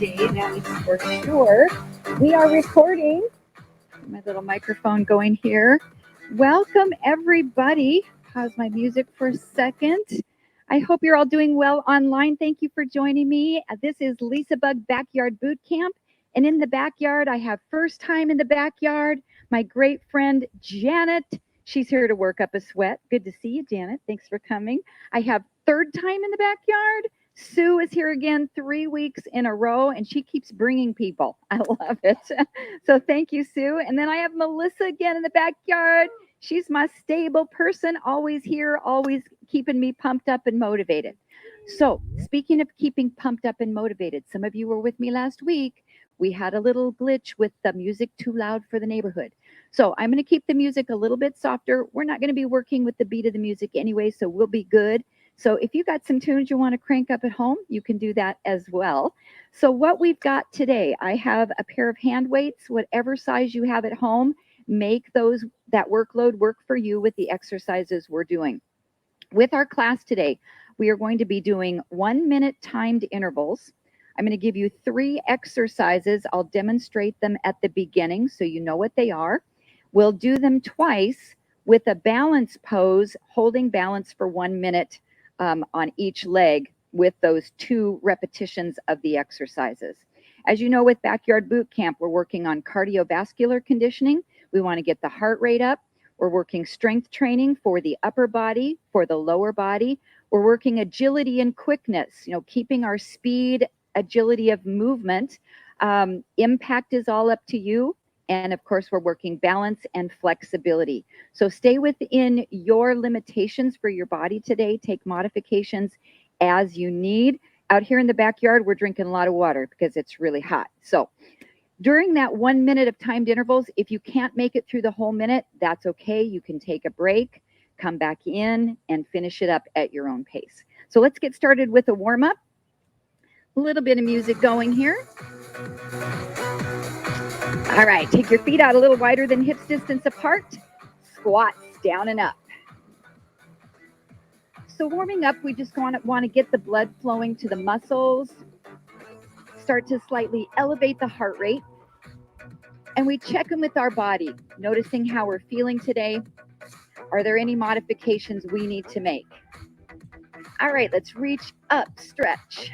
day, that is for sure. We are recording. My little microphone going here. Welcome, everybody. Pause my music for a second. I hope you're all doing well online. Thank you for joining me. This is LisaBug Backyard Bootcamp. And in the backyard, I have first time in the backyard, my great friend, Janet. She's here to work up a sweat. Good to see you, Janet. Thanks for coming. I have third time in the backyard. Sue is here again 3 weeks in a row, and she keeps bringing people. I love it. So thank you, Sue. And then I have Melissa again in the backyard. She's my stable person, always here, always keeping me pumped up and motivated. So speaking of keeping pumped up and motivated, some of you were with me last week. We had a little glitch with the music too loud for the neighborhood. So I'm going to keep the music a little bit softer. We're not going to be working with the beat of the music anyway, so we'll be good. So if you got some tunes you want to crank up at home, you can do that as well. So what we've got today, I have a pair of hand weights, whatever size you have at home, make that workload work for you with the exercises we're doing. With our class today, we are going to be doing 1 minute timed intervals. I'm going to give you 3 exercises. I'll demonstrate them at the beginning so you know what they are. We'll do them twice with a balance pose, holding balance for 1 minute on each leg with those 2 repetitions of the exercises. As you know, with Backyard Bootcamp, we're working on cardiovascular conditioning. We want to get the heart rate up. We're working strength training for the upper body, for the lower body. We're working agility and quickness, keeping our speed, agility of movement. Impact is all up to you. And of course, we're working balance and flexibility. So stay within your limitations for your body today. Take modifications as you need. Out here in the backyard, we're drinking a lot of water because it's really hot. So during that 1 minute of timed intervals, if you can't make it through the whole minute, that's okay. You can take a break, come back in, and finish it up at your own pace. So let's get started with a warm-up. A little bit of music going here. All right, take your feet out a little wider than hips distance apart. Squats down and up. So warming up, we just want to get the blood flowing to the muscles. Start to slightly elevate the heart rate. And we check in with our body, noticing how we're feeling today. Are there any modifications we need to make? All right, let's reach up, stretch,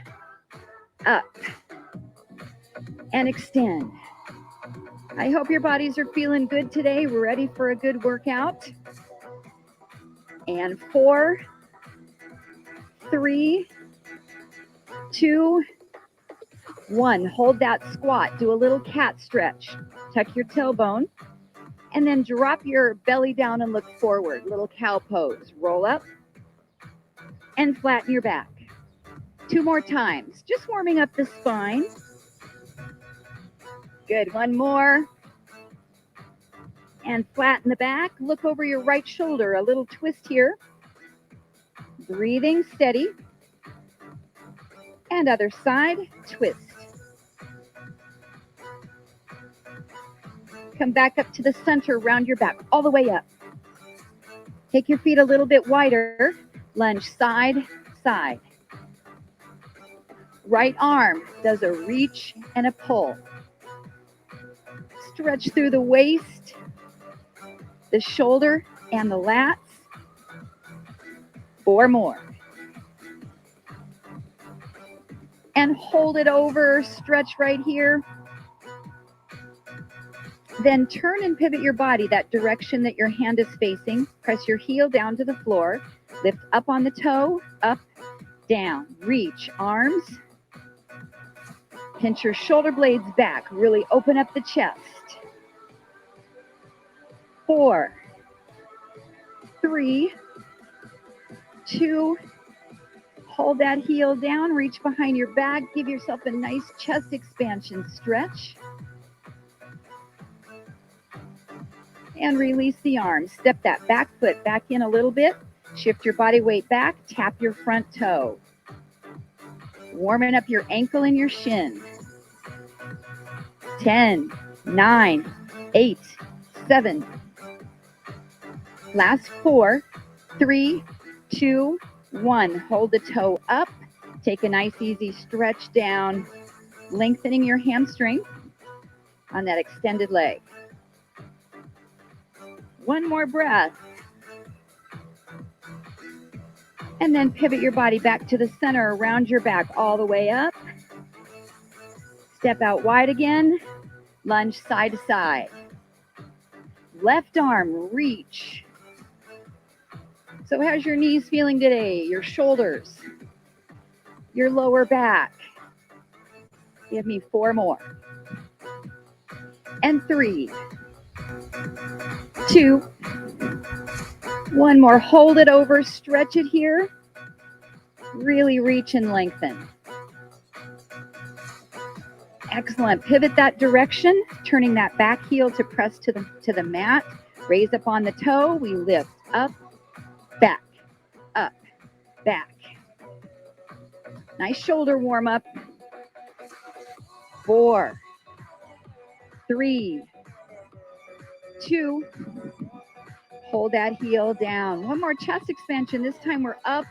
up, and extend. I hope your bodies are feeling good today. We're ready for a good workout. And 4, 3, 2, 1. Hold that squat. Do a little cat stretch. Tuck your tailbone. And then drop your belly down and look forward. Little cow pose. Roll up and flatten your back. 2 more times. Just warming up the spine. Good. 1 more. And flatten the back. Look over your right shoulder. A little twist here. Breathing steady. And other side. Twist. Come back up to the center. Round your back. All the way up. Take your feet a little bit wider. Lunge side, side. Right arm does a reach and a pull. Stretch through the waist, the shoulder, and the lats. 4 more. And hold it over, stretch right here. Then turn and pivot your body that direction that your hand is facing. Press your heel down to the floor. Lift up on the toe, up, down. Reach, arms. Pinch your shoulder blades back. Really open up the chest. 4, 3, 2, hold that heel down, reach behind your back, give yourself a nice chest expansion stretch. And release the arms. Step that back foot back in a little bit. Shift your body weight back, tap your front toe. Warming up your ankle and your shin. 10, 9, 8, 7. Last 4, 3, 2, 1. Hold the toe up. Take a nice easy stretch down lengthening your hamstring on that extended leg. One more breath. And then pivot your body back to the center, around your back, all the way up. Step out wide again. Lunge side to side. Left arm, reach. So how's your knees feeling today? Your shoulders, your lower back. Give me 4 more. And 3, 2, 1 more. Hold it over, stretch it here. Really reach and lengthen. Excellent. Pivot that direction, turning that back heel to press to the mat. Raise up on the toe. We lift up, back, up, back. Nice shoulder warm up. 4, 3, 2. Hold that heel down. One more chest expansion. This time we're up.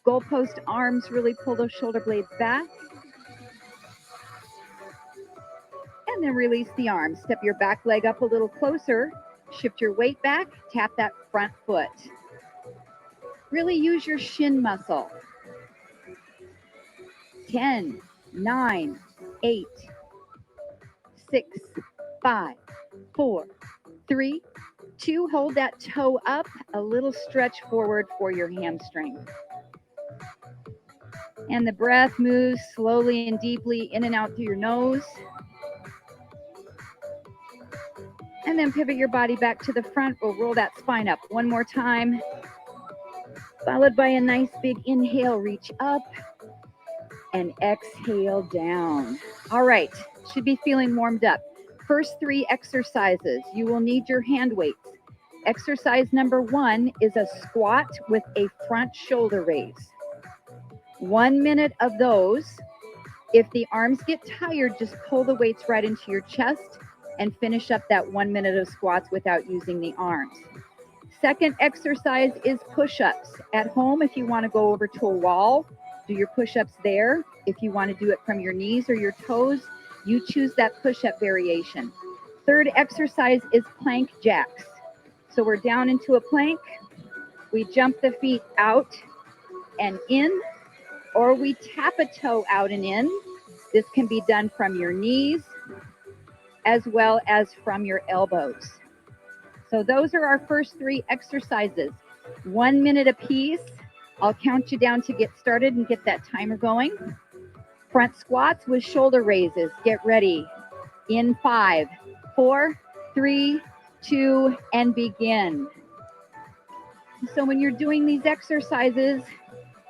Goalpost arms, really pull those shoulder blades back. And then release the arms. Step your back leg up a little closer. Shift your weight back. Tap that front foot. Really use your shin muscle. 10, 9, 8, 6, 5, 4, 3, 2. Hold that toe up. A little stretch forward for your hamstring. And the breath moves slowly and deeply in and out through your nose. And then pivot your body back to the front. We'll roll that spine up one more time. Followed by a nice big inhale, reach up. And exhale down. All right, should be feeling warmed up. First 3 exercises, you will need your hand weights. Exercise number 1 is a squat with a front shoulder raise. 1 minute of those. If the arms get tired, just pull the weights right into your chest and finish up that 1 minute of squats without using the arms. Second exercise is push-ups. At home, if you want to go over to a wall, do your push-ups there. If you want to do it from your knees or your toes, you choose that push-up variation. Third exercise is plank jacks. So we're down into a plank. We jump the feet out and in, or we tap a toe out and in. This can be done from your knees as well as from your elbows. So those are our first 3 exercises. 1 minute apiece. I'll count you down to get started and get that timer going. Front squats with shoulder raises. Get ready. In 5, 4, 3, 2, and begin. So when you're doing these exercises,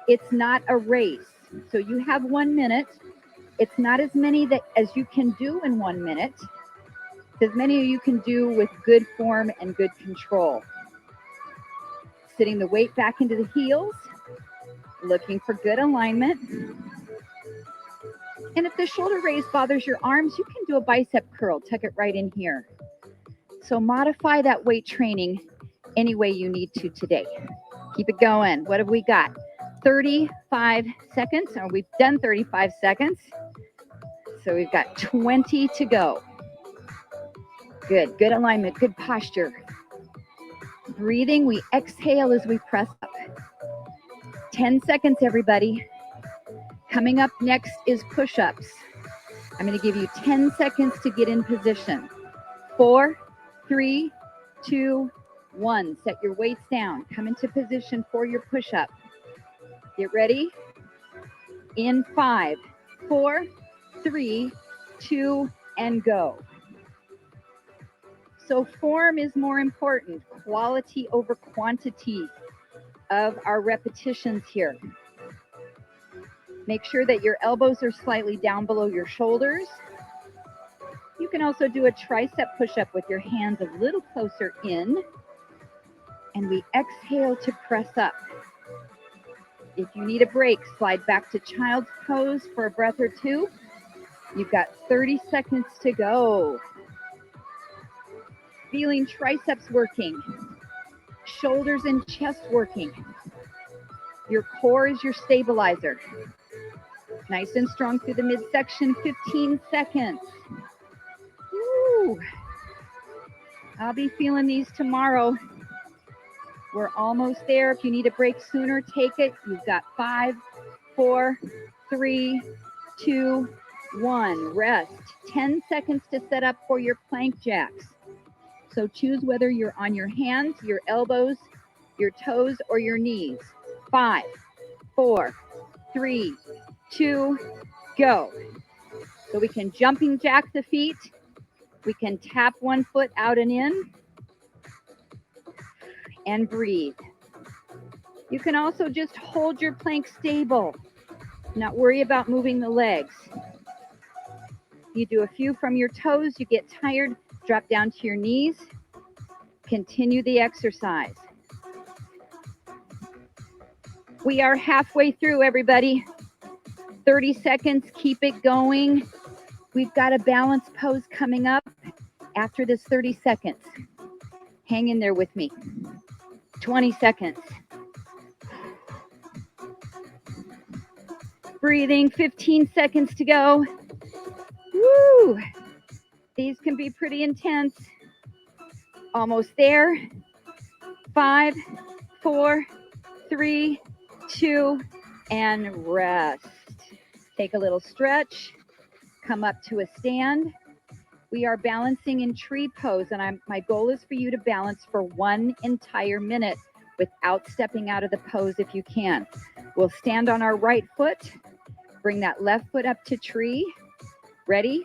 it's not a race. So you have 1 minute. It's not as many as you can do in 1 minute. It's as many as you can do with good form and good control. Sitting the weight back into the heels. Looking for good alignment. And if the shoulder raise bothers your arms, you can do a bicep curl. Tuck it right in here. So modify that weight training any way you need to today. Keep it going. What have we got? 35 seconds. Oh, we've done 35 seconds. So we've got 20 to go. Good. Good alignment. Good posture. Breathing. We exhale as we press up. 10 seconds, everybody. Coming up next is push-ups. I'm going to give you 10 seconds to get in position. 4, 3, 2, 1. Set your weights down. Come into position for your push-up. Get ready. In 5, 4, 3, 2, and go. So form is more important. Quality over quantity of our repetitions here. Make sure that your elbows are slightly down below your shoulders. You can also do a tricep push-up with your hands a little closer in. And we exhale to press up. If you need a break, slide back to child's pose for a breath or 2. You've got 30 seconds to go. Feeling triceps working. Shoulders and chest working. Your core is your stabilizer. Nice and strong through the midsection, 15 seconds. Woo. I'll be feeling these tomorrow. We're almost there. If you need a break sooner, take it. You've got 5, 4, 3, 2, 1. Rest. 10 seconds to set up for your plank jacks. So choose whether you're on your hands, your elbows, your toes, or your knees. 5, 4, 3, 2, go. So we can jumping jack the feet. We can tap one foot out and in. And breathe. You can also just hold your plank stable. Not worry about moving the legs. You do a few from your toes. You get tired. Drop down to your knees. Continue the exercise. We are halfway through, everybody. 30 seconds. Keep it going. We've got a balance pose coming up after this 30 seconds. Hang in there with me. 20 seconds. Breathing, 15 seconds to go. Woo! These can be pretty intense. Almost there. 5, 4, 3, 2, and rest. Take a little stretch. Come up to a stand. We are balancing in tree pose, and my goal is for you to balance for 1 entire minute without stepping out of the pose if you can. We'll stand on our right foot. Bring that left foot up to tree. Ready?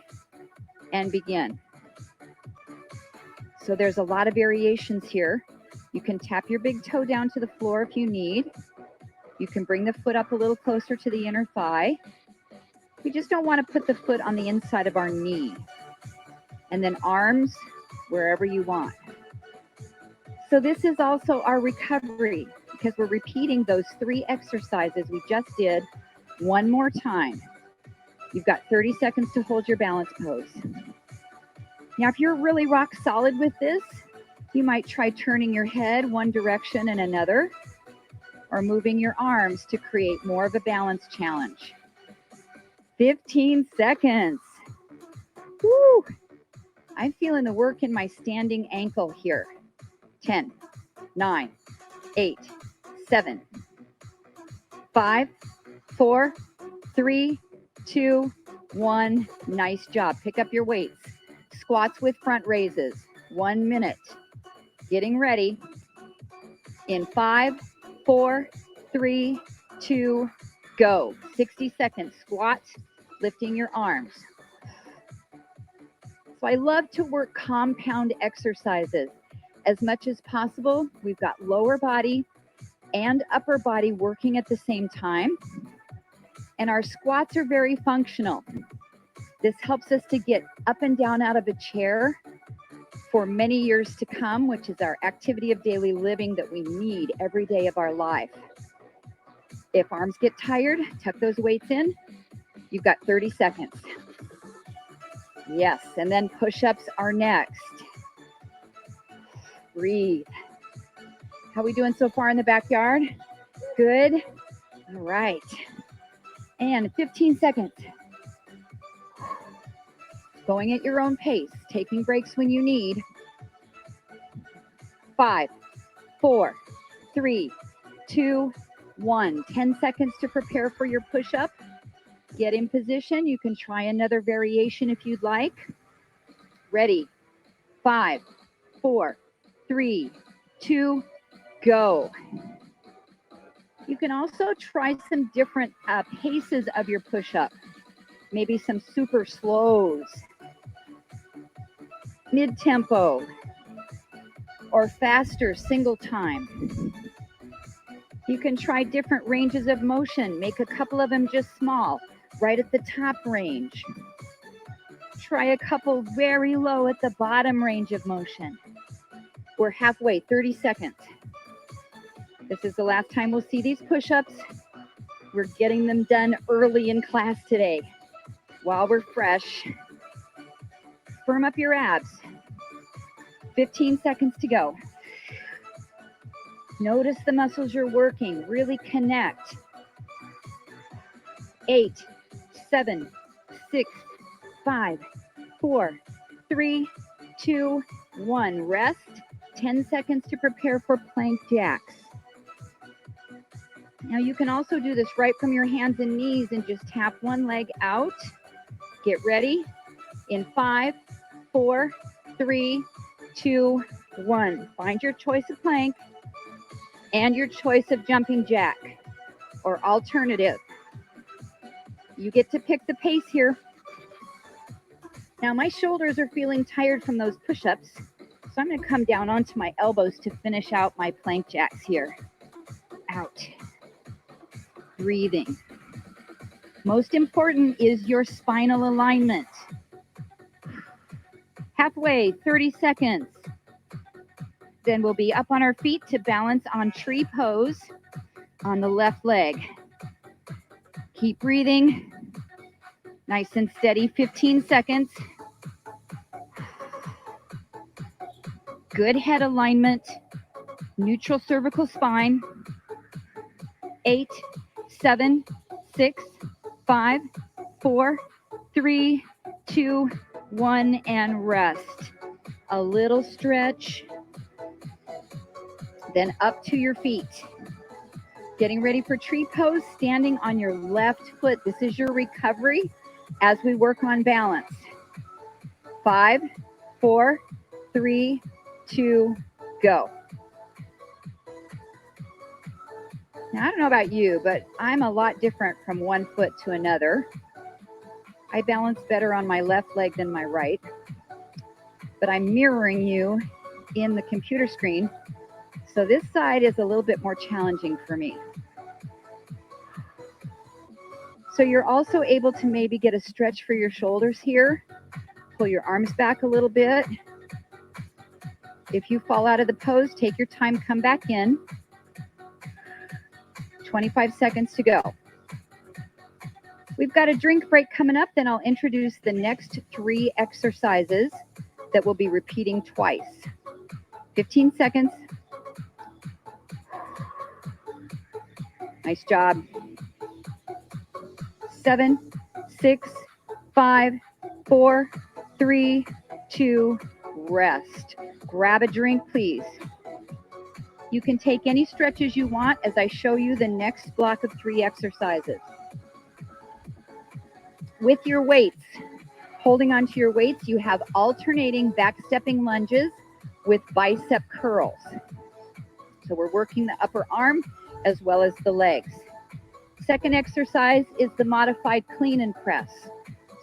And begin. So there's a lot of variations here. You can tap your big toe down to the floor if you need. You can bring the foot up a little closer to the inner thigh. We just don't want to put the foot on the inside of our knee. And then arms wherever you want. So this is also our recovery because we're repeating those 3 exercises we just did one more time. You've got 30 seconds to hold your balance pose. Now, if you're really rock solid with this, you might try turning your head one direction and another, or moving your arms to create more of a balance challenge. 15 seconds. Woo! I'm feeling the work in my standing ankle here. 10, 9, 8, 7, 5, 4, 3, 2, 1. Nice job. Pick up your weights. Squats with front raises. 1 minute. Getting ready. In 5, 4, 3, 2, go. 60 seconds. Squat, lifting your arms. So I love to work compound exercises. As much as possible, we've got lower body and upper body working at the same time. And our squats are very functional. This helps us to get up and down out of a chair for many years to come, which is our activity of daily living that we need every day of our life. If arms get tired, tuck those weights in. You've got 30 seconds. Yes, and then push-ups are next. Breathe. How are we doing so far in the backyard? Good. All right. And 15 seconds. Going at your own pace, taking breaks when you need. 5, 4, 3, 2, 1. 10 seconds to prepare for your push-up. Get in position. You can try another variation if you'd like. Ready. 5, 4, 3, 2, go. You can also try some different paces of your push-up. Maybe some super slows, mid-tempo, or faster single time. You can try different ranges of motion. Make a couple of them just small, right at the top range. Try a couple very low at the bottom range of motion. We're halfway, 30 seconds. This is the last time we'll see these push-ups. We're getting them done early in class today while we're fresh. Firm up your abs. 15 seconds to go. Notice the muscles you're working. Really connect. 8, 7, 6, 5, 4, 3, 2, 1. Rest. 10 seconds to prepare for plank jacks. Now you can also do this right from your hands and knees and just tap one leg out. Get ready in 5, 4, 3, 2, 1. Find your choice of plank and your choice of jumping jack or alternative. You get to pick the pace here. Now my shoulders are feeling tired from those push-ups, so I'm going to come down onto my elbows to finish out my plank jacks here. Out. Breathing. Most important is your spinal alignment. Halfway, 30 seconds. Then we'll be up on our feet to balance on tree pose on the left leg. Keep breathing. Nice and steady, 15 seconds. Good head alignment. Neutral cervical spine. 8, 7, 6, 5, 4, 3, 2, 1, and rest. A little stretch. Then up to your feet. Getting ready for tree pose, standing on your left foot. This is your recovery as we work on balance. 5, 4, 3, 2, go. Now, I don't know about you, but I'm a lot different from one foot to another. I balance better on my left leg than my right, but I'm mirroring you in the computer screen. So this side is a little bit more challenging for me. So you're also able to maybe get a stretch for your shoulders here. Pull your arms back a little bit. If you fall out of the pose, take your time, come back in. 25 seconds to go. We've got a drink break coming up, then I'll introduce the next 3 exercises that we'll be repeating twice. 15 seconds. Nice job. 7, 6, 5, 4, 3, 2, rest. Grab a drink, please. You can take any stretches you want as I show you the next block of 3 exercises. With your weights, holding onto your weights, you have alternating back-stepping lunges with bicep curls. So we're working the upper arm as well as the legs. Second exercise is the modified clean and press.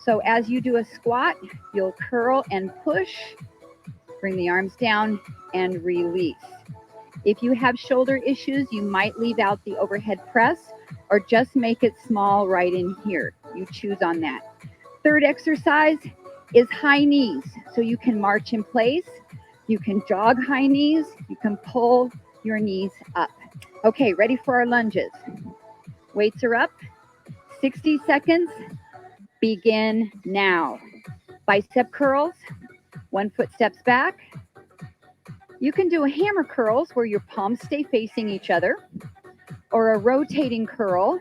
So as you do a squat, you'll curl and push, bring the arms down and release. If you have shoulder issues, you might leave out the overhead press or just make it small right in here. You choose on that. Third exercise is high knees. So you can march in place, you can jog high knees, you can pull your knees up. Okay, ready for our lunges. Weights are up. 60 seconds. Begin now. Bicep curls. 1 foot steps back. You can do a hammer curls where your palms stay facing each other, or a rotating curl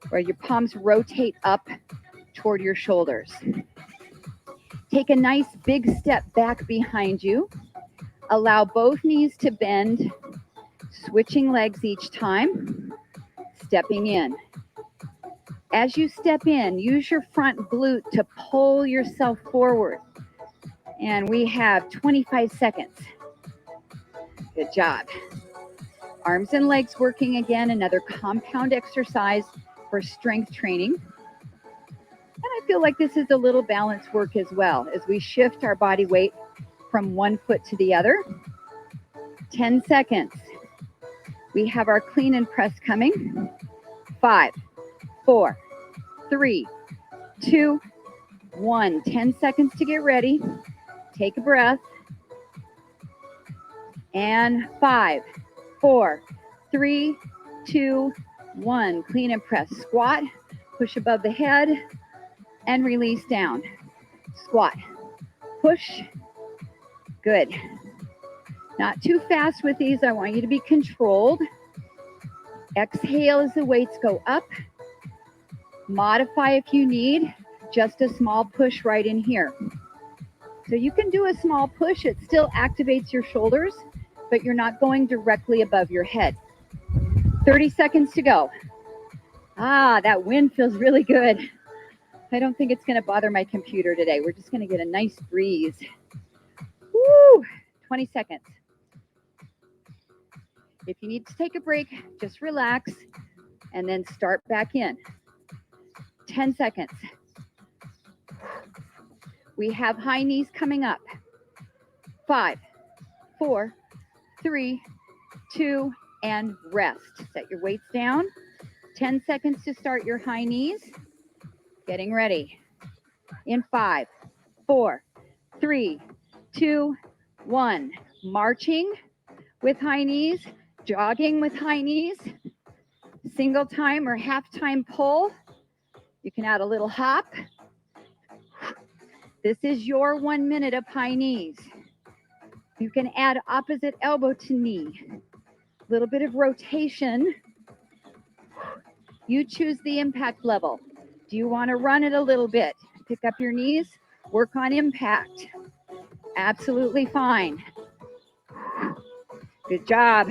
where your palms rotate up toward your shoulders. Take a nice big step back behind you. Allow both knees to bend, switching legs each time, stepping in. As you step in, use your front glute to pull yourself forward. And we have 25 seconds. Good job. Arms and legs working again, another compound exercise for strength training. And I feel like this is a little balance work as well as we shift our body weight from one foot to the other. 10 seconds. We have our clean and press coming. 5, 4, 3, 2, 1. 10 seconds to get ready. Take a breath. And 5, 4, 3, 2, 1. Clean and press. Squat. Push above the head and release down. Squat. Push. Good. Not too fast with these. I want you to be controlled. Exhale as the weights go up. Modify if you need, just a small push right in here. So you can do a small push. It still activates your shoulders, but you're not going directly above your head. 30 seconds to go. Ah, that wind feels really good. I don't think it's going to bother my computer today. We're just going to get a nice breeze. Woo! 20 seconds. If you need to take a break, just relax and then start back in. 10 seconds. We have high knees coming up. 5, 4, 3, 2, and rest. Set your weights down. 10 seconds to start your high knees. Getting ready. In 5, 4, 3, 2, 1. Marching with high knees, jogging with high knees, single time or half time pull. You can add a little hop. This is your 1 minute of high knees. You can add opposite elbow to knee. A little bit of rotation. You choose the impact level. Do you want to run it a little bit? Pick up your knees, work on impact. Absolutely fine. Good job.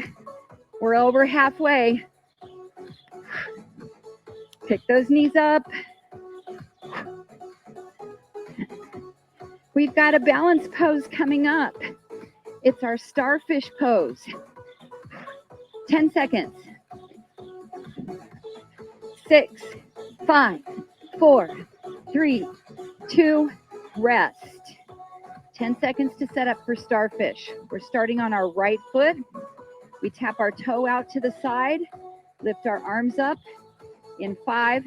We're over halfway. Pick those knees up. We've got a balance pose coming up. It's our Starfish Pose. 10 seconds. 6, 5, 4, 3, 2, rest. 10 seconds to set up for Starfish. We're starting on our right foot. We tap our toe out to the side, lift our arms up in 5,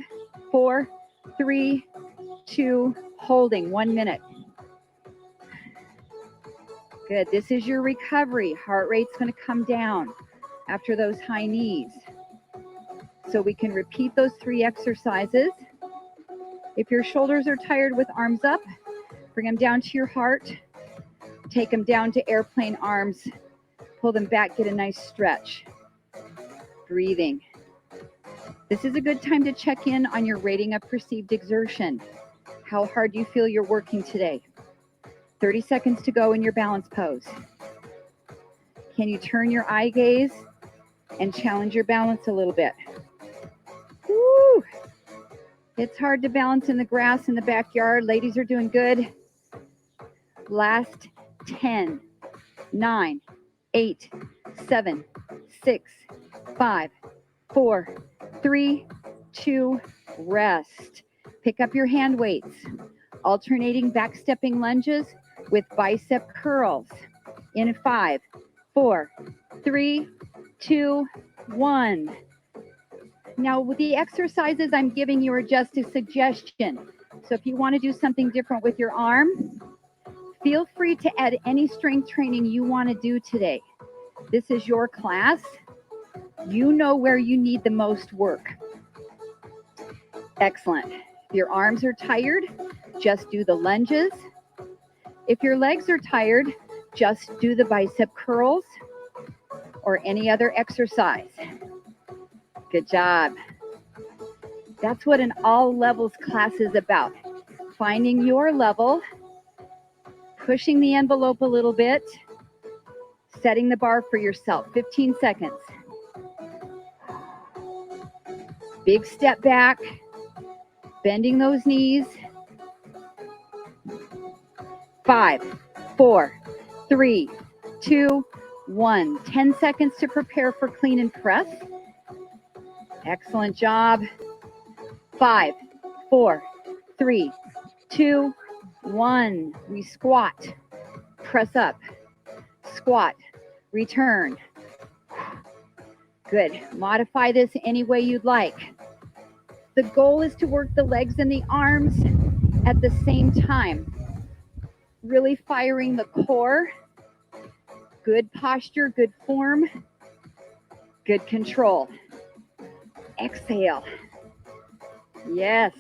4, 3, 2, holding 1 minute. Good. This is your recovery. Heart rate's going to come down after those high knees. So we can repeat those 3 exercises. If your shoulders are tired with arms up, bring them down to your heart. Take them down to airplane arms. Pull them back, get a nice stretch. Breathing. This is a good time to check in on your rating of perceived exertion. How hard do you feel you're working today? 30 seconds to go in your balance pose. Can you turn your eye gaze and challenge your balance a little bit? Woo! It's hard to balance in the grass in the backyard. Ladies are doing good. Last 10, 9, 8, 7, 6, 5, 4, 3, 2, rest. Pick up your hand weights. Alternating back-stepping lunges with bicep curls. In 5, 4, 3, 2, 1. Now, with the exercises I'm giving you are just a suggestion. So if you want to do something different with your arm, feel free to add any strength training you want to do today. This is your class. You know where you need the most work. Excellent. If your arms are tired, just do the lunges. If your legs are tired, just do the bicep curls or any other exercise. Good job. That's what an all levels class is about. Finding your level, pushing the envelope a little bit, setting the bar for yourself. 15 seconds. Big step back, bending those knees. 5, 4, 3, 2, 1. 10 seconds to prepare for clean and press. Excellent job. 5, 4, 3, 2, 1. We squat, press up, squat, return. Good. Modify this any way you'd like. The goal is to work the legs and the arms at the same time. Really firing the core. Good posture, good form, good control. Exhale. Yes.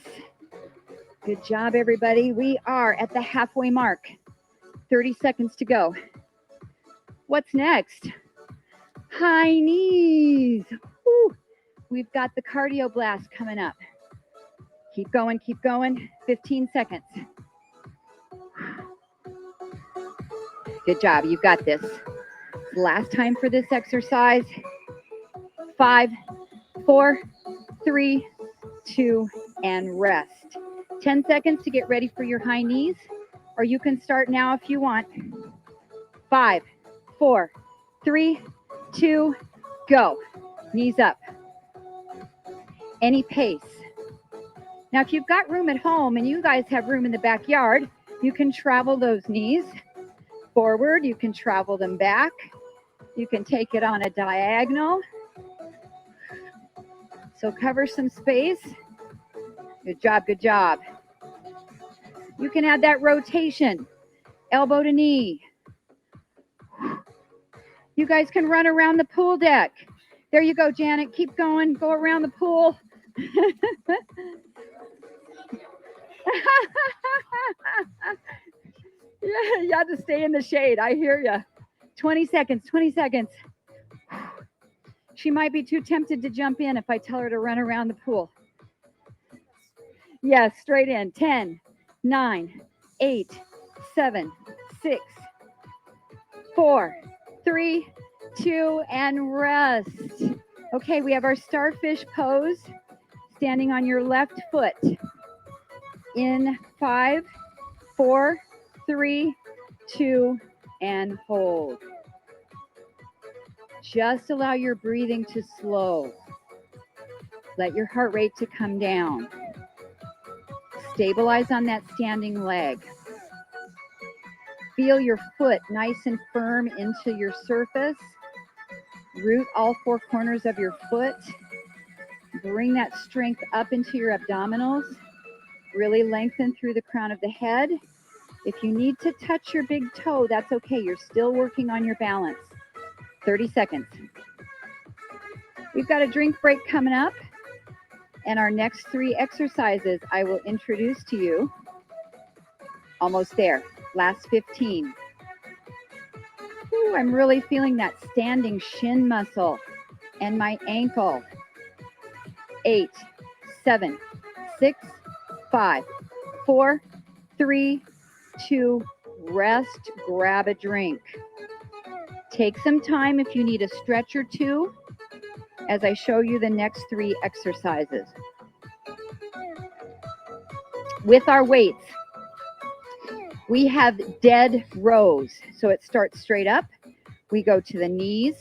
Good job, everybody. We are at the halfway mark. 30 seconds to go. What's next? High knees. Woo. We've got the cardio blast coming up. Keep going, keep going. 15 seconds. Good job, you've got this. Last time for this exercise. 5, 4, 3, 2, and rest. 10 seconds to get ready for your high knees, or you can start now if you want. 5, 4, 3, 2, go. Knees up. Any pace. Now, if you've got room at home and you guys have room in the backyard, you can travel those knees forward. You can travel them back. You can take it on a diagonal. So cover some space. Good job, good job. You can add that rotation, elbow to knee. You guys can run around the pool deck. There you go, Janet. Keep going. Go around the pool. Yeah, you have to stay in the shade. I hear you. 20 seconds, 20 seconds. She might be too tempted to jump in if I tell her to run around the pool. Yes, straight in. 10, 9, 8, 7, 6, 4, 3, 2, and rest. Okay, we have our Starfish Pose. Standing on your left foot. In 5, 4, 3, 2, and hold. Just allow your breathing to slow. Let your heart rate to come down. Stabilize on that standing leg. Feel your foot nice and firm into your surface. Root all 4 corners of your foot. Bring that strength up into your abdominals. Really lengthen through the crown of the head. If you need to touch your big toe, that's okay. You're still working on your balance. 30 seconds. We've got a drink break coming up. And our next 3 exercises I will introduce to you. Almost there. Last 15. Ooh, I'm really feeling that standing shin muscle and my ankle. 8, 7, 6, 5, 4, 3, 2, rest, grab a drink. Take some time if you need a stretch or two as I show you the next 3 exercises. With our weights, we have dead rows. So it starts straight up. We go to the knees,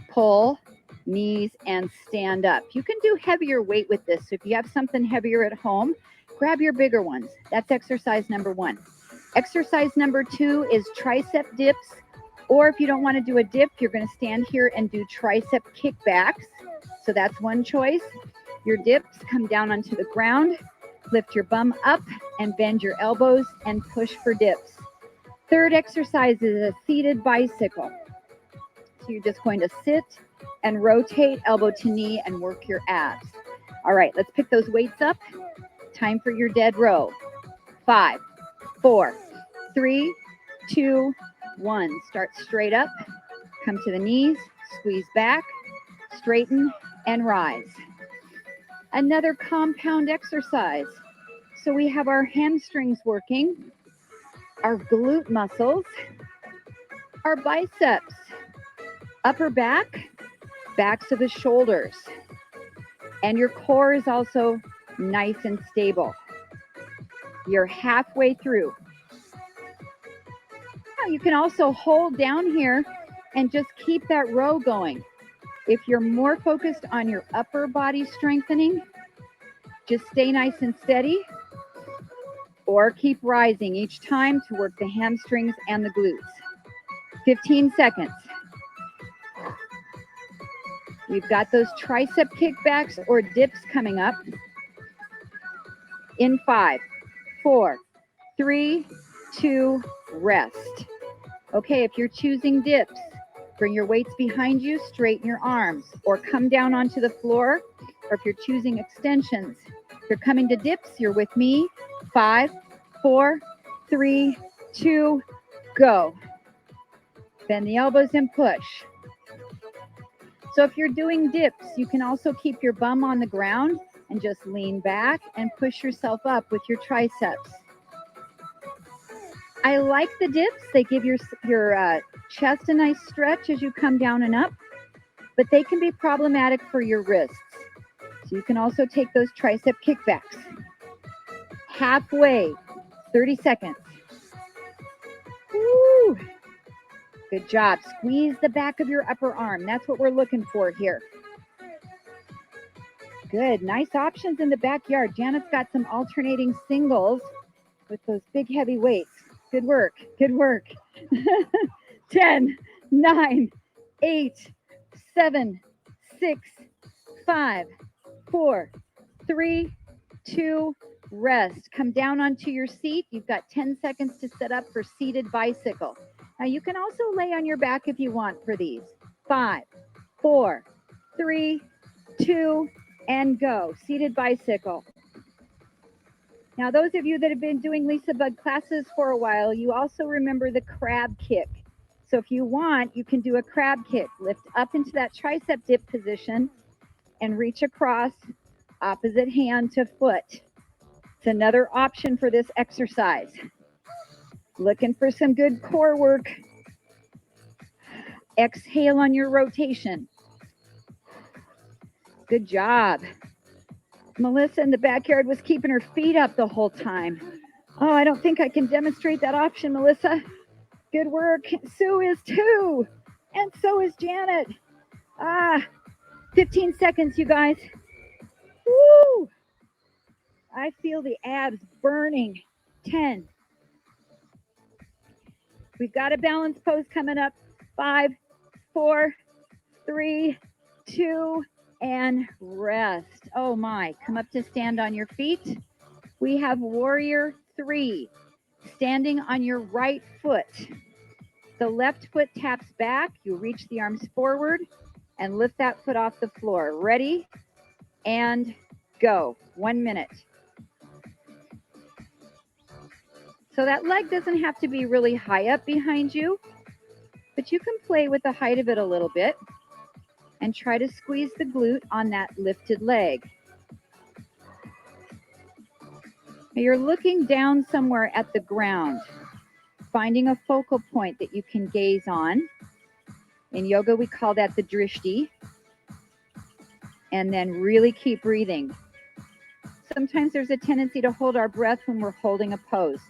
pull, knees, and stand up. You can do heavier weight with this. So if you have something heavier at home, grab your bigger ones. That's exercise number 1. Exercise number 2 is tricep dips. Or if you don't want to do a dip, you're going to stand here and do tricep kickbacks. So that's one choice. Your dips, come down onto the ground, lift your bum up and bend your elbows and push for dips. Third exercise is a seated bicycle. So you're just going to sit and rotate elbow to knee and work your abs. All right, let's pick those weights up. Time for your dead row. 5, 4, 3, 2, 1. Start straight up. Come to the knees, squeeze back, straighten, and rise. Another compound exercise. So we have our hamstrings working, our glute muscles, our biceps, upper back, backs of the shoulders, and your core is also nice and stable. You're halfway through. Now you can also hold down here and just keep that row going. If you're more focused on your upper body strengthening, just stay nice and steady, or keep rising each time to work the hamstrings and the glutes. 15 seconds. We've got those tricep kickbacks or dips coming up. In 5, 4, 3, 2, rest. Okay, if you're choosing dips, bring your weights behind you, straighten your arms, or come down onto the floor. Or if you're choosing extensions, if you're coming to dips, you're with me. 5, 4, 3, 2, go. Bend the elbows and push. So if you're doing dips, you can also keep your bum on the ground and just lean back and push yourself up with your triceps. I like the dips. They give your chest a nice stretch as you come down and up, but they can be problematic for your wrists. So you can also take those tricep kickbacks. Halfway, 30 seconds. Woo! Good job. Squeeze the back of your upper arm. That's what we're looking for here. Good. Nice options in the backyard. Janet's got some alternating singles with those big heavy weights. Good work. Good work. 10, 9, 8, 7, 6, 5, 4, 3, 2, rest. Come down onto your seat. You've got 10 seconds to set up for seated bicycle. Now you can also lay on your back if you want for these. 5, 4, 3, 2, and go. Seated bicycle. Now, those of you that have been doing LisaBug classes for a while, you also remember the crab kick. So if you want, you can do a crab kick. Lift up into that tricep dip position and reach across opposite hand to foot. It's another option for this exercise. Looking for some good core work. Exhale on your rotation. Good job. Melissa in the backyard was keeping her feet up the whole time. Oh, I don't think I can demonstrate that option, Melissa. Good work. Sue is too. And so is Janet. 15 seconds, you guys. Woo! I feel the abs burning. 10. We've got a balance pose coming up. 5, 4, 3, 2, and rest. Oh my, come up to stand on your feet. We have warrior 3, standing on your right foot. The left foot taps back, you reach the arms forward and lift that foot off the floor. Ready and go. 1 minute. So that leg doesn't have to be really high up behind you, but you can play with the height of it a little bit and try to squeeze the glute on that lifted leg. Now you're looking down somewhere at the ground, finding a focal point that you can gaze on. In yoga, we call that the drishti. And then really keep breathing. Sometimes there's a tendency to hold our breath when we're holding a pose.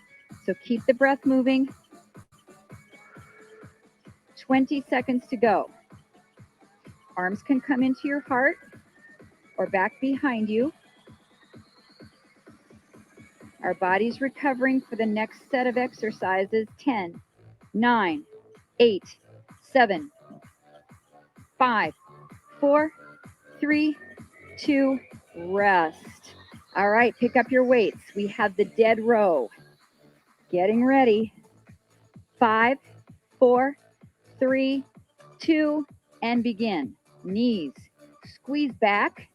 So keep the breath moving. 20 seconds to go. Arms can come into your heart or back behind you. Our body's recovering for the next set of exercises. 10, 9, 8, 7, 5, 4, 3, 2, rest. All right, pick up your weights. We have the dead row. Getting ready. 5, 4, 3, 2, and begin. Knees, squeeze back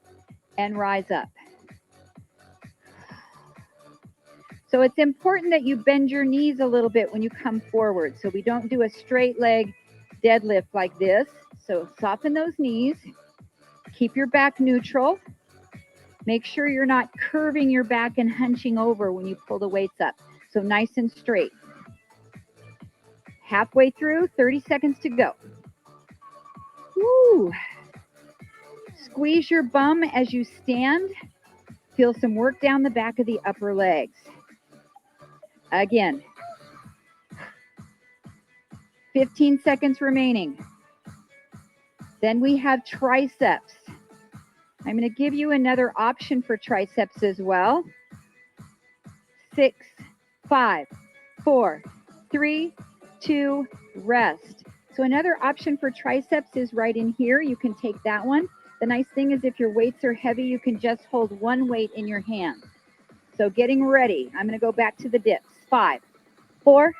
and rise up. So it's important that you bend your knees a little bit when you come forward. So we don't do a straight leg deadlift like this. So soften those knees. Keep your back neutral. Make sure you're not curving your back and hunching over when you pull the weights up. So nice and straight. Halfway through, 30 seconds to go. Woo! Squeeze your bum as you stand. Feel some work down the back of the upper legs. Again. 15 seconds remaining. Then we have triceps. I'm going to give you another option for triceps as well. 6, 5, 4, 3, 2, rest. So another option for triceps is right in here. You can take that one. The nice thing is if your weights are heavy, you can just hold one weight in your hand. So getting ready. I'm going to go back to the dips. 5, 4,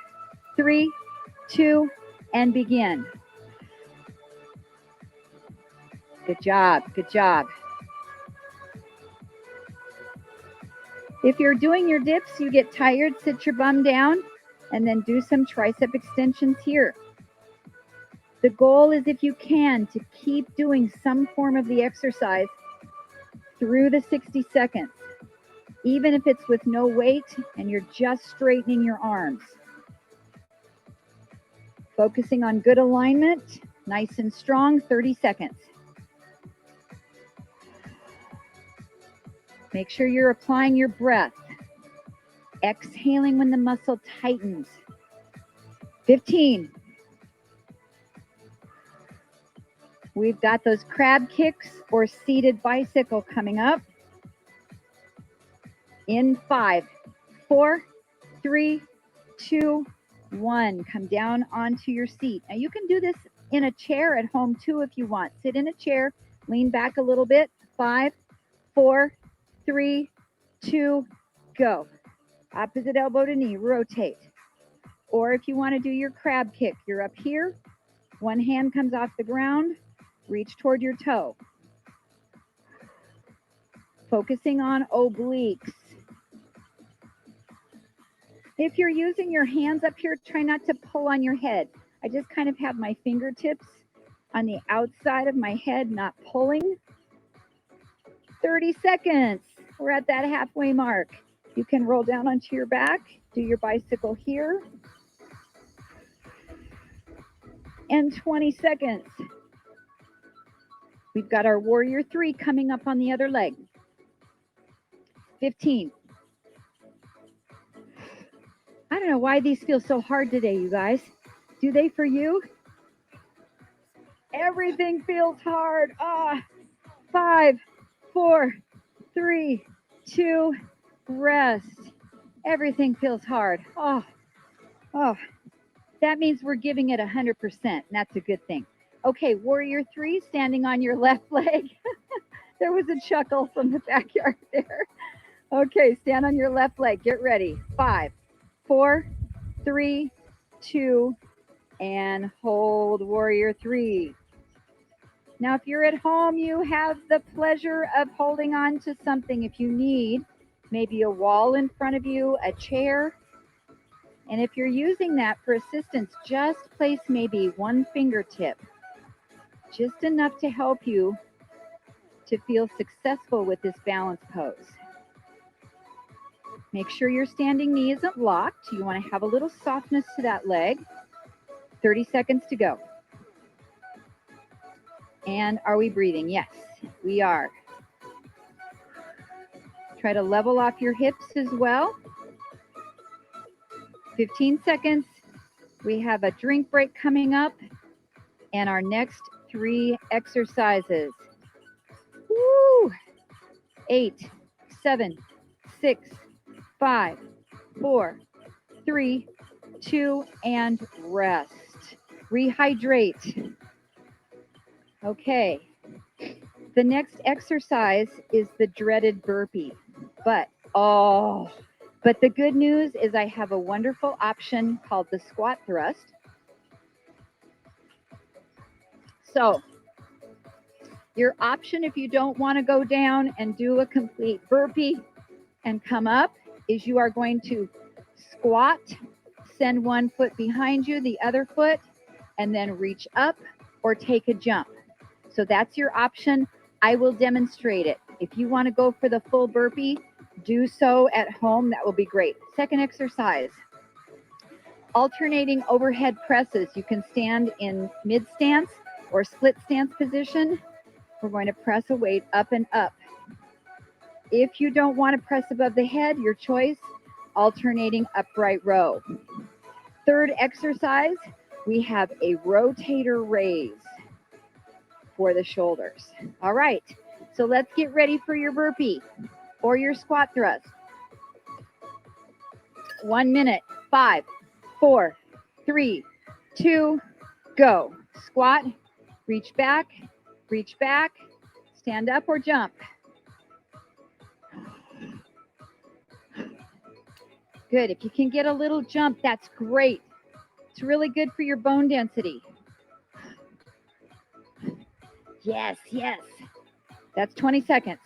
3, 2, and begin. Good job. Good job. If you're doing your dips, you get tired, sit your bum down, and then do some tricep extensions here. The goal is, if you can, to keep doing some form of the exercise through the 60 seconds, even if it's with no weight and you're just straightening your arms. Focusing on good alignment, nice and strong, 30 seconds. Make sure you're applying your breath. Exhaling when the muscle tightens. 15. We've got those crab kicks or seated bicycle coming up. In 5, 4, 3, 2, 1. Come down onto your seat. Now you can do this in a chair at home too if you want. Sit in a chair, lean back a little bit. 5, 4, 3, 2, go. Opposite elbow to knee, rotate. Or if you want to do your crab kick, you're up here. One hand comes off the ground, reach toward your toe. Focusing on obliques. If you're using your hands up here, try not to pull on your head. I just kind of have my fingertips on the outside of my head, not pulling. 30 seconds. We're at that halfway mark. You can roll down onto your back, do your bicycle here. And 20 seconds. We've got our warrior 3 coming up on the other leg. 15. I don't know why these feel so hard today, you guys. Do they for you? Everything feels hard. 5, 4, 3, 2, rest. Everything feels hard. That means we're giving it 100%, and that's a good thing. Okay, warrior 3, standing on your left leg. There was a chuckle from the backyard there. Okay, stand on your left leg. Get ready. 5, 4, 3, 2, and hold warrior 3. Now, if you're at home, you have the pleasure of holding on to something if you need, maybe a wall in front of you, a chair. And if you're using that for assistance, just place maybe one fingertip, just enough to help you to feel successful with this balance pose. Make sure your standing knee isn't locked. You want to have a little softness to that leg. 30 seconds to go. And are we breathing? Yes, we are. Try to level off your hips as well. 15 seconds. We have a drink break coming up and our next 3 exercises. Woo! 8, 7, 6, 5, 4, 3, 2, and rest. Rehydrate. Okay. The next exercise is the dreaded burpee. But the good news is I have a wonderful option called the squat thrust. So your option, if you don't want to go down and do a complete burpee and come up, is you are going to squat, send one foot behind you, the other foot, and then reach up or take a jump. So that's your option. I will demonstrate it. If you want to go for the full burpee, do so at home. That will be great. Second exercise, alternating overhead presses. You can stand in mid stance or split stance position. We're going to press a weight up and up. If you don't want to press above the head, your choice, alternating upright row. Third exercise, we have a rotator raise for the shoulders. All right, so let's get ready for your burpee or your squat thrust. 1 minute. 5, 4, 3, 2, go. Squat, reach back, stand up or jump. Good. If you can get a little jump, that's great. It's really good for your bone density. Yes, yes. That's 20 seconds.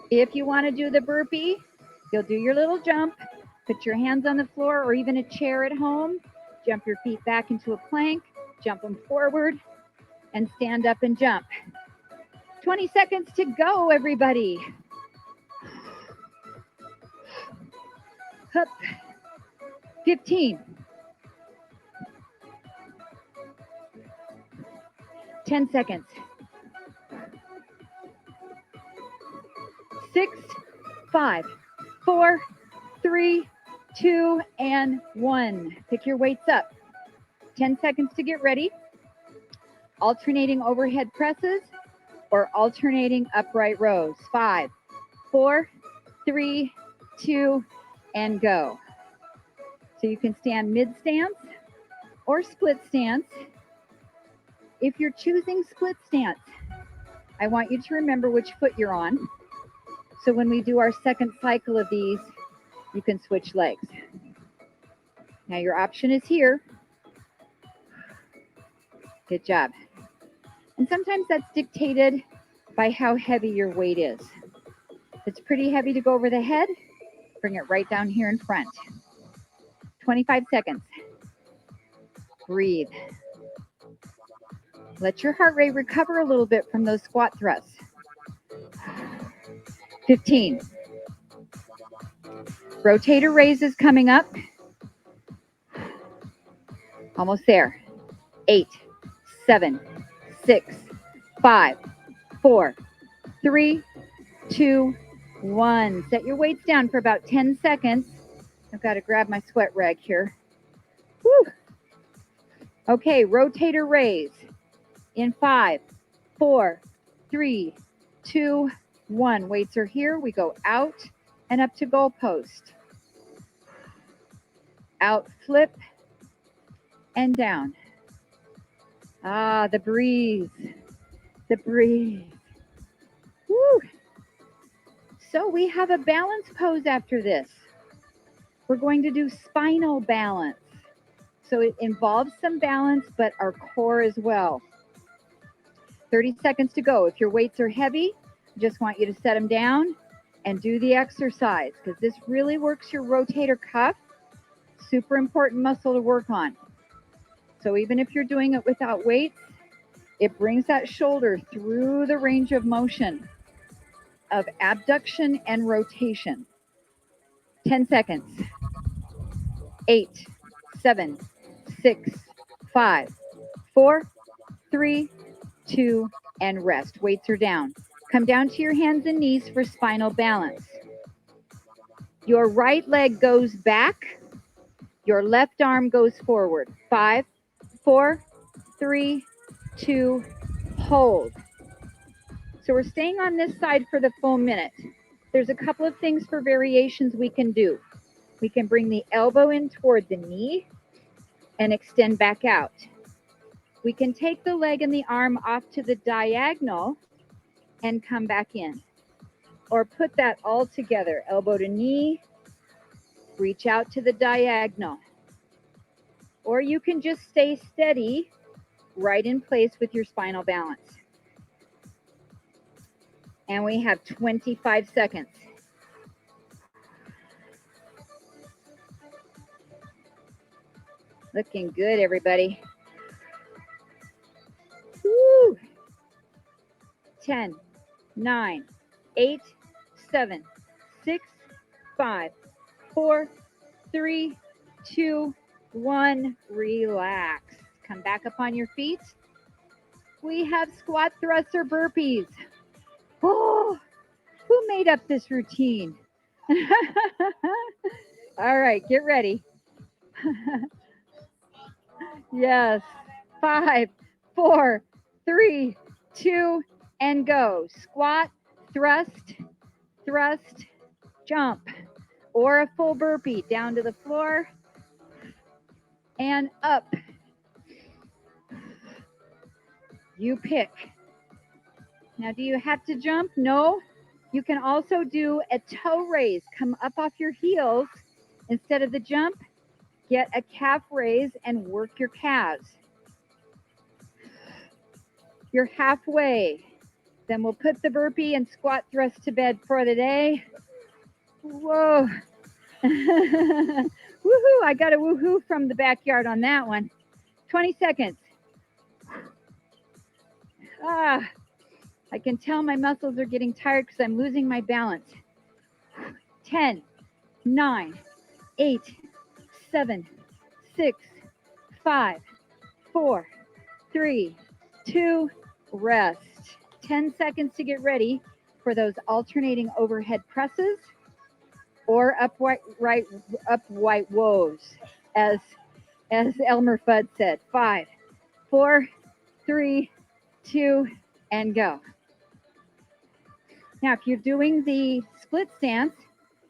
If you want to do the burpee, you'll do your little jump, put your hands on the floor or even a chair at home, jump your feet back into a plank, jump them forward, and stand up and jump. 20 seconds to go, everybody. Hup. 15. 10 seconds. 6, 5, 4, 3, 2, and 1. Pick your weights up. 10 seconds to get ready. Alternating overhead presses or alternating upright rows. 5, 4, 3, 2, and go. So you can stand mid stance or split stance. If you're choosing split stance, I want you to remember which foot you're on. So when we do our second cycle of these, you can switch legs. Now your option is here. Good job. And sometimes that's dictated by how heavy your weight is. If it's pretty heavy to go over the head, bring it right down here in front. 25 seconds. Breathe. Let your heart rate recover a little bit from those squat thrusts. 15. Rotator raises coming up. Almost there. 8, 7, 6, 5, 4, 3, 2, 1. Set your weights down for about 10 seconds. I've got to grab my sweat rag here. Woo. Okay, rotator raise. In 5, 4, 3, 2, 1. Weights are here. We go out and up to goal post. Out, flip, and down. Ah, the breeze. The breeze. Woo. So we have a balance pose after this. We're going to do spinal balance. So it involves some balance, but our core as well. 30 seconds to go. If your weights are heavy, I just want you to set them down and do the exercise because this really works your rotator cuff. Super important muscle to work on. So even if you're doing it without weights, it brings that shoulder through the range of motion of abduction and rotation. 10 seconds. 8, 7, 6, 5, 4, 3, 2, and rest. Weights are down. Come down to your hands and knees for spinal balance. Your right leg goes back. Your left arm goes forward. 5, 4, 3, 2, hold. So we're staying on this side for the full minute. There's a couple of things for variations we can do. We can bring the elbow in toward the knee and extend back out. We can take the leg and the arm off to the diagonal and come back in. Or put that all together, elbow to knee, reach out to the diagonal. Or you can just stay steady right in place with your spinal balance. And we have 25 seconds. Looking good, everybody. Woo! 10, 9, 8, 7, 6, 5, 4, 3, 2, 1. Relax. Come back up on your feet. We have squat thrusts or burpees. Oh, who made up this routine? All right, get ready. Yes. 5, 4, 3, 2, and go. Squat, thrust, thrust, jump. Or a full burpee down to the floor and up. You pick. Now, do you have to jump? No. You can also do a toe raise. Come up off your heels. Instead of the jump, get a calf raise and work your calves. You're halfway. Then we'll put the burpee and squat thrust to bed for the day. Whoa. Woohoo. I got a woohoo from the backyard on that one. 20 seconds. I can tell my muscles are getting tired because I'm losing my balance. 10, 9, 8, 7, 6, 5, 4, 3, 2, rest. 10 seconds to get ready for those alternating overhead presses or upright woes, as Elmer Fudd said. 5, 4, 3, 2, and go. Now, if you're doing the split stance,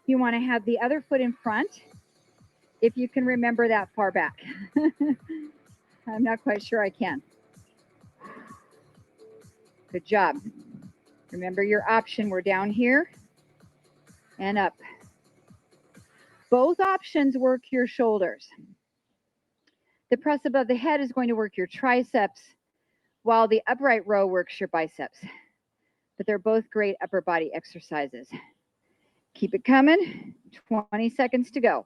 you want to have the other foot in front, if you can remember that far back. I'm not quite sure I can. Good job. Remember your option. We're down here and up. Both options work your shoulders. The press above the head is going to work your triceps, while the upright row works your biceps. But they're both great upper body exercises. Keep it coming. 20 seconds to go.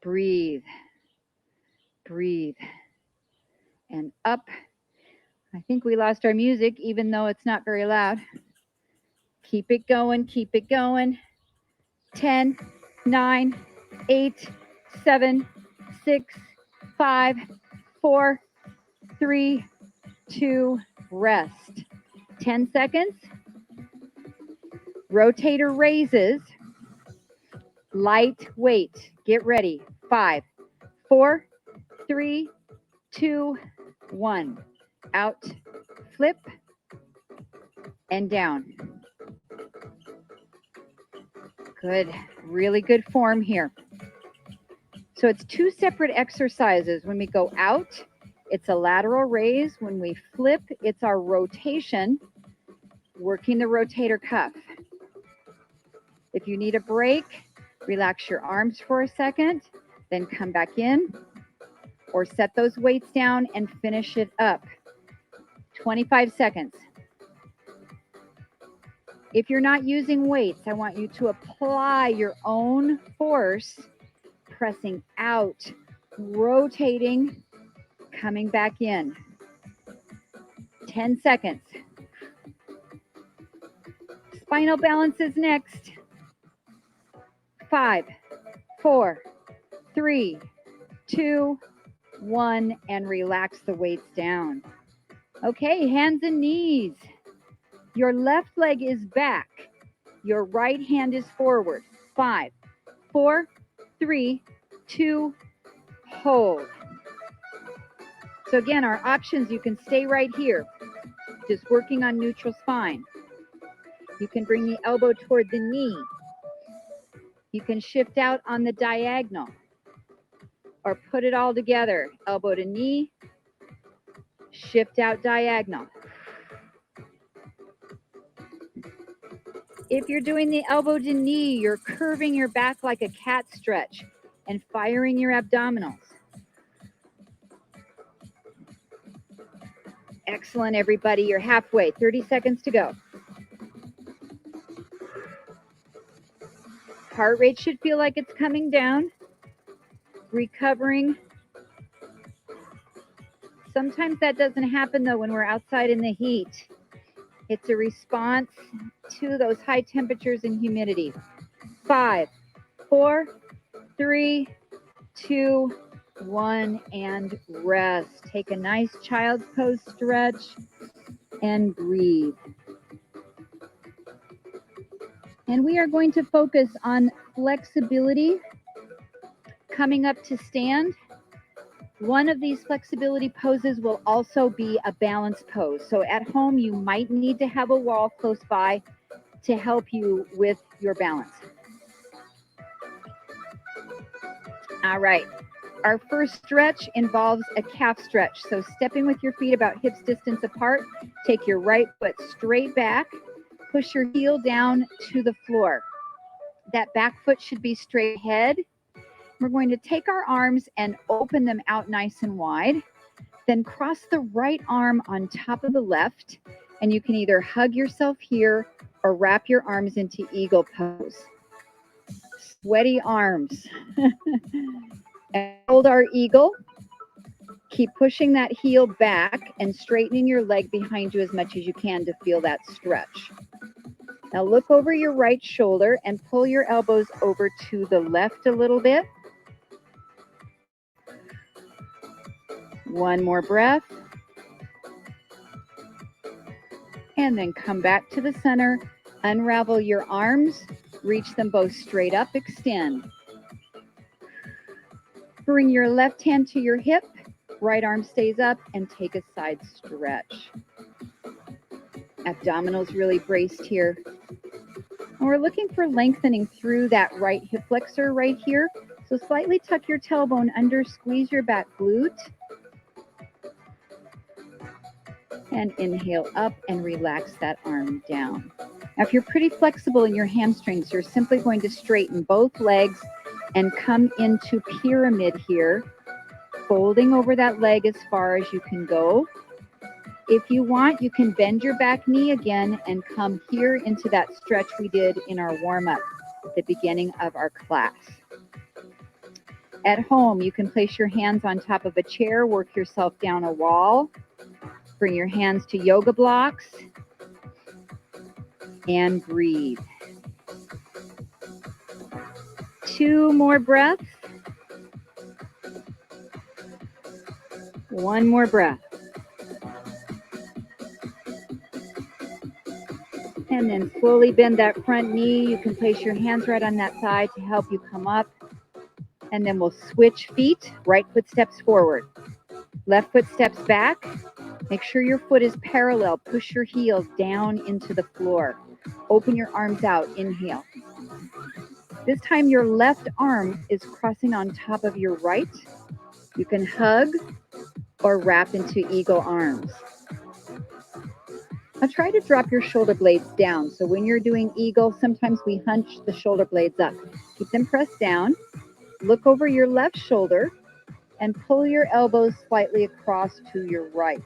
Breathe. Breathe. And up. I think we lost our music, even though it's not very loud. Keep it going. Keep it going. 10, 9, 8, 7, 6, 5, 4, 3, 2, rest. 10 seconds. Rotator raises. Light weight. Get ready. 5, 4, 3, 2, 1. Out, flip, and down. Good. Really good form here. So it's two separate exercises. When we go out, it's a lateral raise. When we flip, it's our rotation, working the rotator cuff. If you need a break, relax your arms for a second, then come back in, or set those weights down and finish it up. 25 seconds. If you're not using weights, I want you to apply your own force, pressing out, rotating, coming back in. 10 seconds. Spinal balance is next. 5, 4, 3, 2, 1, and relax the weights down. Okay, hands and knees. Your left leg is back. Your right hand is forward. 5, 4, 3, 2, hold. So again, our options, you can stay right here, just working on neutral spine. You can bring the elbow toward the knee. You can shift out on the diagonal or put it all together. Elbow to knee, shift out diagonal. If you're doing the elbow to knee, you're curving your back like a cat stretch and firing your abdominals. Excellent, everybody. You're halfway. 30 seconds to go. Heart rate should feel like it's coming down. Recovering. Sometimes that doesn't happen, though, when we're outside in the heat. It's a response to those high temperatures and humidity. 5, 4, 3, 2, 1, and rest. Take a nice child's pose stretch and breathe. And we are going to focus on flexibility coming up to stand. One of these flexibility poses will also be a balance pose. So at home, you might need to have a wall close by to help you with your balance. All right. Our first stretch involves a calf stretch. So stepping with your feet about hips distance apart, take your right foot straight back, push your heel down to the floor. That back foot should be straight ahead. We're going to take our arms and open them out nice and wide. Then cross the right arm on top of the left, and you can either hug yourself here or wrap your arms into eagle pose. Sweaty arms. And hold our eagle. Keep pushing that heel back and straightening your leg behind you as much as you can to feel that stretch. Now look over your right shoulder and pull your elbows over to the left a little bit. One more breath. And then come back to the center. Unravel your arms. Reach them both straight up. Extend. Bring your left hand to your hip. Right arm stays up and take a side stretch. Abdominals really braced here. And we're looking for lengthening through that right hip flexor right here. So slightly tuck your tailbone under, squeeze your back glute. And inhale up and relax that arm down. Now, if you're pretty flexible in your hamstrings, you're simply going to straighten both legs and come into pyramid here, folding over that leg as far as you can go. If you want, you can bend your back knee again and come here into that stretch we did in our warm-up at the beginning of our class. At home, you can place your hands on top of a chair, work yourself down a wall. Bring your hands to yoga blocks and breathe. 2 more breaths. 1 more breath. And then slowly bend that front knee. You can place your hands right on that thigh to help you come up. And then we'll switch feet. Right foot steps forward. Left foot steps back. Make sure your foot is parallel. Push your heels down into the floor. Open your arms out. Inhale. This time your left arm is crossing on top of your right. You can hug or wrap into eagle arms. Now try to drop your shoulder blades down. So when you're doing eagle, sometimes we hunch the shoulder blades up. Keep them pressed down. Look over your left shoulder and pull your elbows slightly across to your right.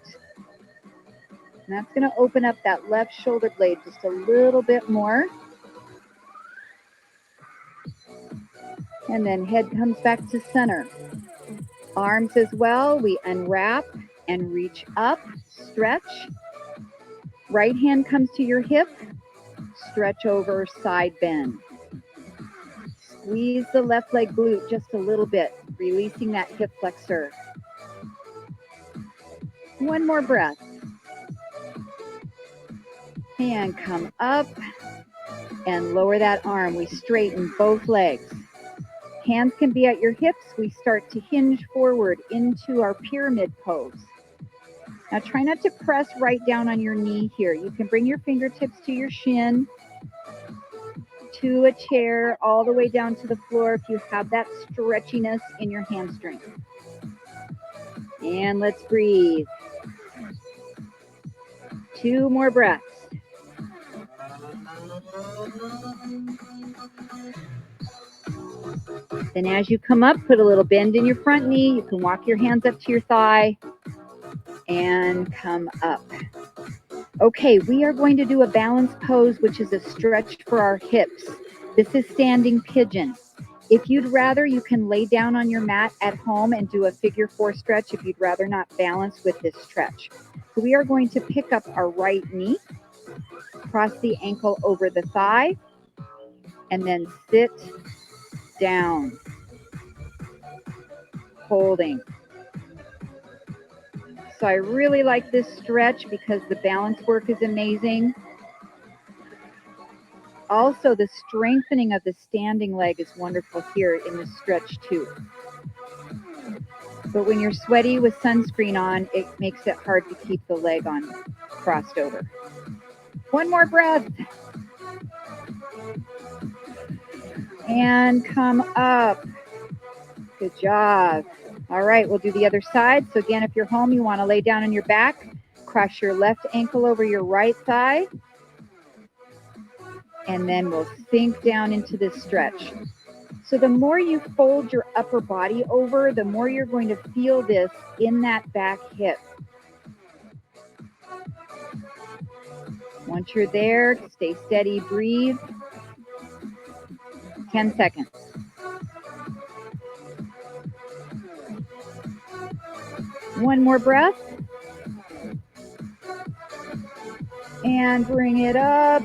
And that's going to open up that left shoulder blade just a little bit more. And then head comes back to center. Arms as well. We unwrap and reach up, stretch. Right hand comes to your hip. Stretch over, side bend. Squeeze the left leg glute just a little bit, releasing that hip flexor. 1 more breath. And come up and lower that arm. We straighten both legs. Hands can be at your hips. We start to hinge forward into our pyramid pose. Now try not to press right down on your knee here. You can bring your fingertips to your shin, to a chair, all the way down to the floor if you have that stretchiness in your hamstring. And let's breathe. 2 more breaths. Then as you come up, put a little bend in your front knee. You can walk your hands up to your thigh and come up. Okay, we are going to do a balance pose, which is a stretch for our hips. This is standing pigeon. If you'd rather, you can lay down on your mat at home and do a figure 4 stretch if you'd rather not balance with this stretch. So we are going to pick up our right knee, cross the ankle over the thigh, and then sit down, holding. So I really like this stretch because the balance work is amazing. Also, the strengthening of the standing leg is wonderful here in this stretch too. But when you're sweaty with sunscreen on, it makes it hard to keep the leg on crossed over. 1 more breath. And come up. Good job. All right, we'll do the other side. So again, if you're home, you want to lay down on your back, cross your left ankle over your right thigh, and then we'll sink down into this stretch. So the more you fold your upper body over, the more you're going to feel this in that back hip. Once you're there, stay steady, breathe. 10 seconds. One more breath. And bring it up.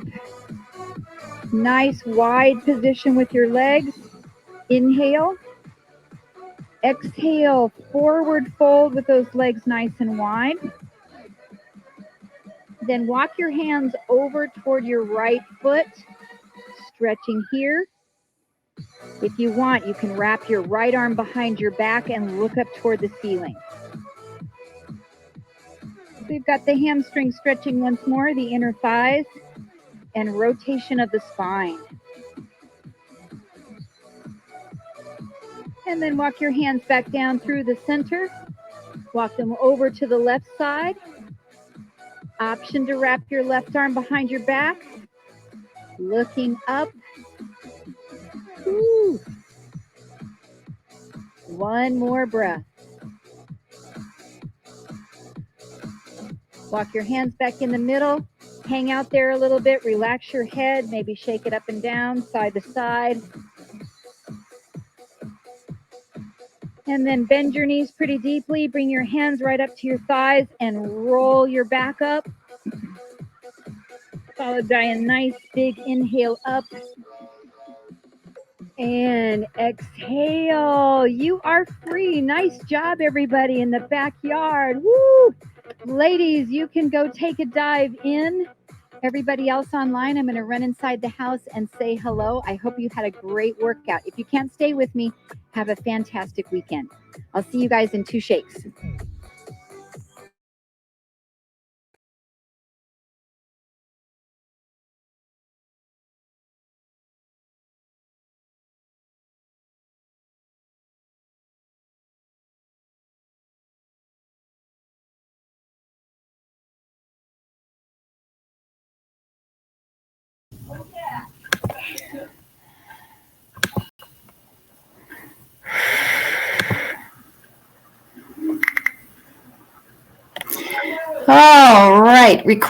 Nice wide position with your legs. Inhale. Exhale, forward fold with those legs nice and wide. Then walk your hands over toward your right foot, stretching here. If you want, you can wrap your right arm behind your back and look up toward the ceiling. We've got the hamstring stretching once more, the inner thighs, and rotation of the spine. And then walk your hands back down through the center. Walk them over to the left side. Option to wrap your left arm behind your back. Looking up. Woo. One more breath. Walk your hands back in the middle. Hang out there a little bit. Relax your head. Maybe shake it up and down, side to side. And then bend your knees pretty deeply. Bring your hands right up to your thighs and roll your back up. Followed by a nice big inhale up. And exhale. You are free. Nice job, everybody in the backyard. Woo! Ladies, you can go take a dive in. Everybody else online, I'm going to run inside the house and say hello. I hope you had a great workout. If you can't stay with me, have a fantastic weekend. I'll see you guys in 2 shakes. All right, record.